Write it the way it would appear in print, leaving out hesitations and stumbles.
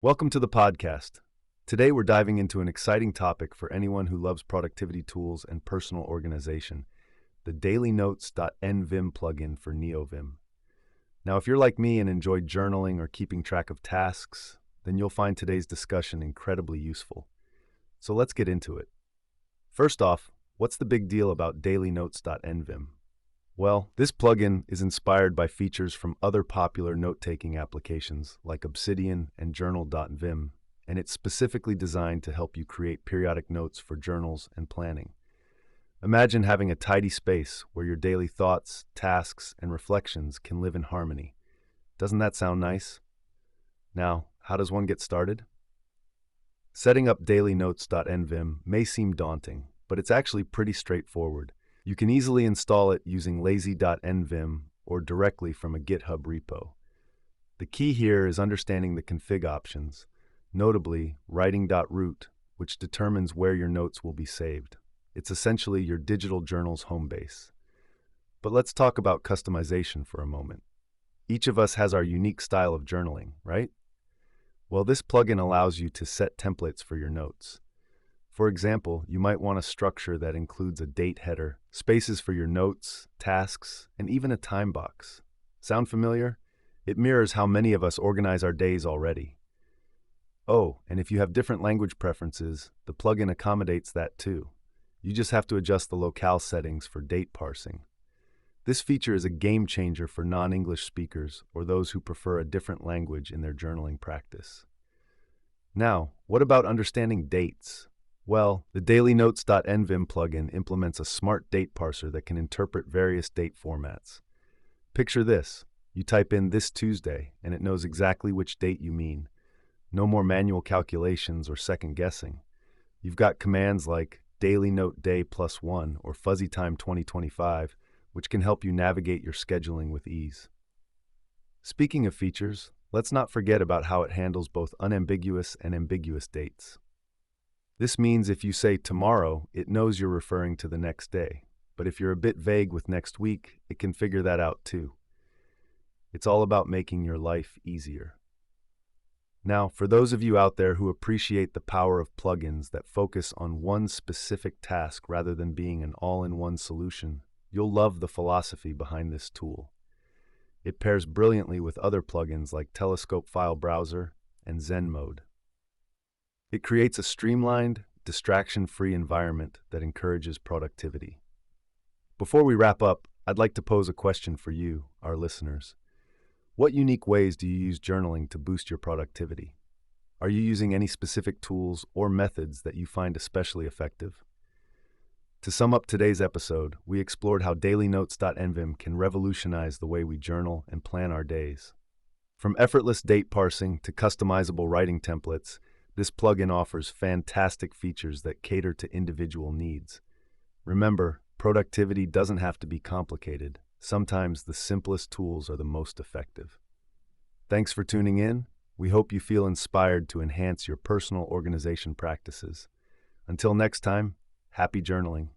Welcome to the podcast. Today we're diving into an exciting topic for anyone who loves productivity tools and personal organization, the daily-notes.nvim plugin for NeoVim. Now, if you're like me and enjoy journaling or keeping track of tasks, then you'll find today's discussion incredibly useful. So let's get into it. First off, what's the big deal about daily-notes.nvim? Well, this plugin is inspired by features from other popular note-taking applications like Obsidian and journal.vim, and it's specifically designed to help you create periodic notes for journals and planning. Imagine having a tidy space where your daily thoughts, tasks, and reflections can live in harmony. Doesn't that sound nice? Now, how does one get started? Setting up daily-notes.nvim may seem daunting, but it's actually pretty straightforward. You can easily install it using lazy.nvim or directly from a GitHub repo. The key here is understanding the config options, notably writing.root, which determines where your notes will be saved. It's essentially your digital journal's home base. But let's talk about customization for a moment. Each of us has our unique style of journaling, right? Well, this plugin allows you to set templates for your notes. For example, you might want a structure that includes a date header, spaces for your notes, tasks, and even a time box. Sound familiar? It mirrors how many of us organize our days already. Oh, and if you have different language preferences, the plugin accommodates that too. You just have to adjust the locale settings for date parsing. This feature is a game changer for non-English speakers or those who prefer a different language in their journaling practice. Now, what about understanding dates? Well, the daily-notes.nvim plugin implements a smart date parser that can interpret various date formats. Picture this. You type in "this Tuesday" and it knows exactly which date you mean. No more manual calculations or second guessing. You've got commands like daily note day +1 or fuzzy time 2025, which can help you navigate your scheduling with ease. Speaking of features, let's not forget about how it handles both unambiguous and ambiguous dates. This means if you say tomorrow, it knows you're referring to the next day. But if you're a bit vague with next week, it can figure that out too. It's all about making your life easier. Now, for those of you out there who appreciate the power of plugins that focus on one specific task rather than being an all-in-one solution, you'll love the philosophy behind this tool. It pairs brilliantly with other plugins like Telescope File Browser and Zen Mode. It creates a streamlined, distraction-free environment that encourages productivity. Before we wrap up, I'd like to pose a question for you, our listeners. What unique ways do you use journaling to boost your productivity? Are you using any specific tools or methods that you find especially effective? To sum up today's episode, we explored how daily-notes.nvim can revolutionize the way we journal and plan our days. From effortless date parsing to customizable writing templates, this plugin offers fantastic features that cater to individual needs. Remember, productivity doesn't have to be complicated. Sometimes the simplest tools are the most effective. Thanks for tuning in. We hope you feel inspired to enhance your personal organization practices. Until next time, happy journaling.